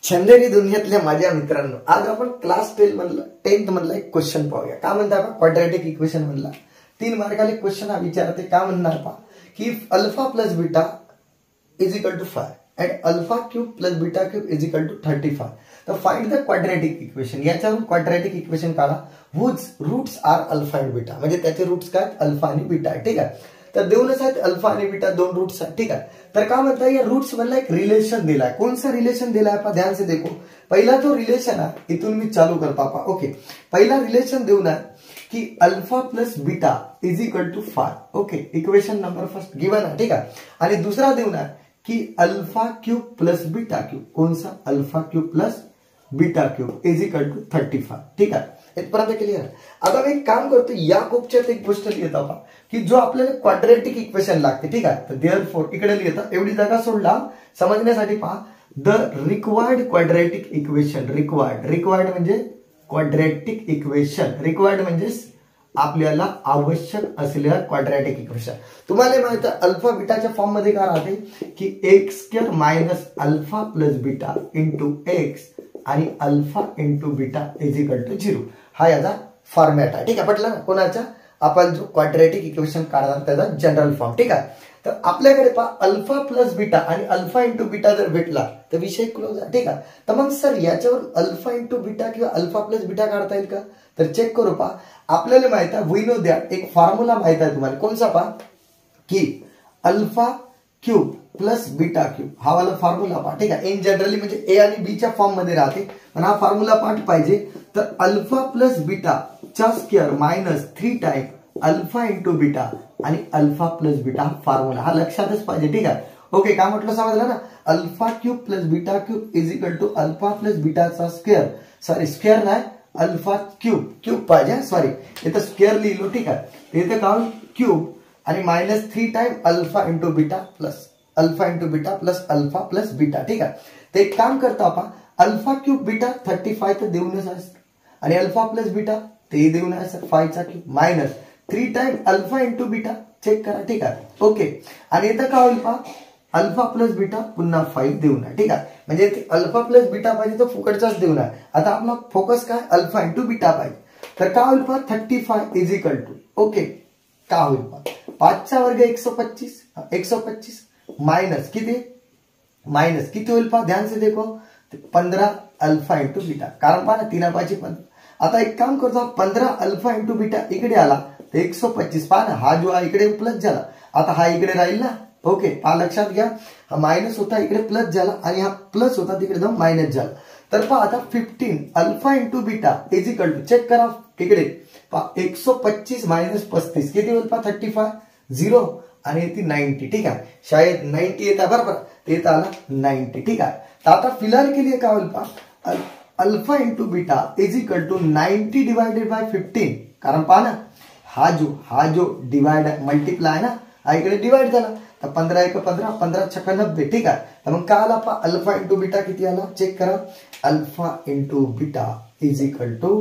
छंदेरी दुनियेतल्या माझ्या मित्रांनो, आज आपण क्लास 10th मधला एक क्वेश्चन पाहूया. का म्हणता आपण क्वाड्रॅटिक इक्वेशन मधला 3 मार्काला क्वेश्चन हा विचारते. का म्हणणार पहा की alpha plus beta is equal to 5 and alpha cube plus beta cube is equal to 35. तर फाइंड द क्वाड्रॅटिक इक्वेशन. याच्यावरून क्वाड्रॅटिक इक्वेशन काढा whose roots are alpha and beta. म्हणजे त्याचे रूट्स काय अल्फा आणि बीटा आहे. ठीक आहे. तर देऊनच आहेत अल्फा आणि बीटा दोन रूट्स आहेत. ठीक आहे. तर का म्हणता या रूट्स मधला एक रिलेशन दिलाय. कौन सा रिलेशन दिलाय आपण ध्यान से देखो. पहिला जो रिलेशन आहे इथून मी चालू करता पहा. ओके, पहिला रिलेशन देऊन आहे की alpha plus beta is equal to 5. Okay, equation number first given आहे. ठीक आहे. आणि दुसरा देऊन आहे की alpha cube plus beta cube. कौन सा alpha cube plus beta cube is equal to 35. ठीक आहे. इथपर्यंत क्लिअर. आता मी एक काम करतो, या कोपच्यात एक गोष्ट लिहित आहोत की जो आपल्याला क्वाड्रॅटिक इक्वेशन लागते. ठीक आहे. तर देअरफॉर इकडे लिहिता एवढी जागा सोडला समजण्यासाठी पहा. The required quadratic equation. Required म्हणजे क्वाड्रॅटिक इक्वेशन. रिक्वायर्ड म्हणजे आपल्याला आवश्यक असलेला क्वाड्रॅटिक इक्वेशन. तुम्हाला माहित आहे अल्फा बीटाच्या फॉर्म मध्ये काय राहते की x square minus alpha plus beta into x आणि alpha into beta is equal to 0. हा याचा फॉर्मॅट आहे. ठीक आहे. पटलं ना. कोणाचा आपण जो क्वाड्रॅटिक इक्वेशन काढणार त्याचा जनरल फॉर्म. ठीक आहे. तर आपल्याकडे पहा अल्फा प्लस बीटा आणि अल्फा इंटू बीटा जर भेटला तर विषय क्लोज आहे. ठीक आहे. तर मग सर याच्यावर अल्फा इंटू बीटा किंवा अल्फा प्लस बीटा काढता येईल का. तर चेक करू पहा. आपल्याला माहित आहे वी नो दॅट एक फॉर्म्युला माहित आहे तुम्हाला. कोणचा पहा की alpha cube plus beta cube हा वाला फॉर्म्युला पहा. ठीक आहे. इन जनरली म्हणजे ए आणि बी च्या फॉर्म मध्ये राहते पण हा फॉर्म्युला पाठ पाहिजे. तर अल्फा प्लस बीटा चा square minus 3 time alpha into beta आणि अल्फा प्लस बीटा हा फॉर्म्युला हा लक्षातच पाहिजे. ठीक आहे. ओके, काय म्हटलं समजलं ना. Alpha cube plus beta cube is equal to alpha plus बीटाचा स्क्वेअर. सॉरी स्क्वेअर नाही अल्फा क्यूब पाहिजे. सॉरी इथं स्क्वेअर लिहिलो. ठीक आहे. इथे काय क्यूब आणि minus 3 time alpha into beta plus alpha plus beta. ठीक आहे. ते एक काम करतो आपण अल्फा क्यूब बीटा 35 तर देऊनच आहे आणि अल्फा प्लस बीटा ते देऊन आहे सर 5 चा cube minus 3 time alpha into beta check करा. ठीक आहे. ओके, आणि इथं काय होईल पहा अल्फा प्लस बीटा पुन्हा 5 देऊन आहे. ठीक आहे. म्हणजे अल्फा प्लस बीटा पाहिजे तर फुकटचाच देऊन आहे. आता आपला फोकस काय अल्फा इंटू बीटा पाहिजे. तर काय होईल पहा 35 इज इक्वल टू ओके काय होईल पहा 5 चा वर्ग 125 मायनस किती होईल पहा ध्यान से देखो 15 अल्फा इंटू बीटा. कारण पहा ना 3 5 15. आता एक काम करतो 15 अल्फा इंटू बीटा इकडे आला तर 125. पहा ना हा जो आहे इकडे प्लस झाला. आता हा इकडे राहील ना. ओके, पहा लक्षात घ्या हा मायनस होता इकडे प्लस झाला आणि हा प्लस होता तिकडे जाऊन मायनस झाला. तर पहा आता 15 alpha into beta is equal to check करा इकडे पहा 125 मायनस 35 किती होईल पहा 35 0 आणि ती 90. ठीक आहे. शायद 90 येता बरोबर ते येत आला 90. ठीक आहे. तर आता फिलहाल के लिए काय होईल पहा alpha into beta is equal to 90 divided by 15. कारण पहा ना हा जो डिवाइड मल्टिप्लाय आहे ना हा इकडे डिवाइड झाला तर 15 1 15 15 6 90. ठीक आहे. तर मग काय आला पहा अल्फा इंटू बीटा किती आला चेक करा. Alpha into beta is equal to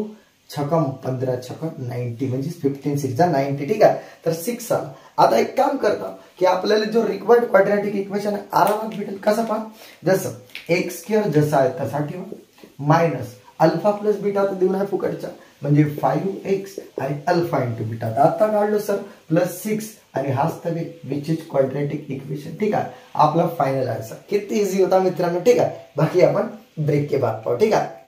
6 15 6 90 म्हणजे 15 6 90. ठीक आहे. तर 6 आला. आता एक काम करता की आपल्याला जो रिक्वायर्ड क्वाड्रॅटिक इक्वेशन आरामात भेटेल. कसं पहा जसं एक्स स्क्वेअर जसा आहे तसा ठेवा मायनस अल्फा प्लस बीटा तर देऊन आहे फुकटचा म्हणजे 5x आणि अल्फा इंटू बीटा. आता काढलो सर प्लस 6 आणि हाच तर विच इज क्वाड्रॅटिक इक्वेशन. ठीक आहे. आपला फायनल आन्सर किती इझी होता मित्रांनो. ठीक आहे. बाकी आपण ब्रेक के बाद पाहू. ठीक आहे.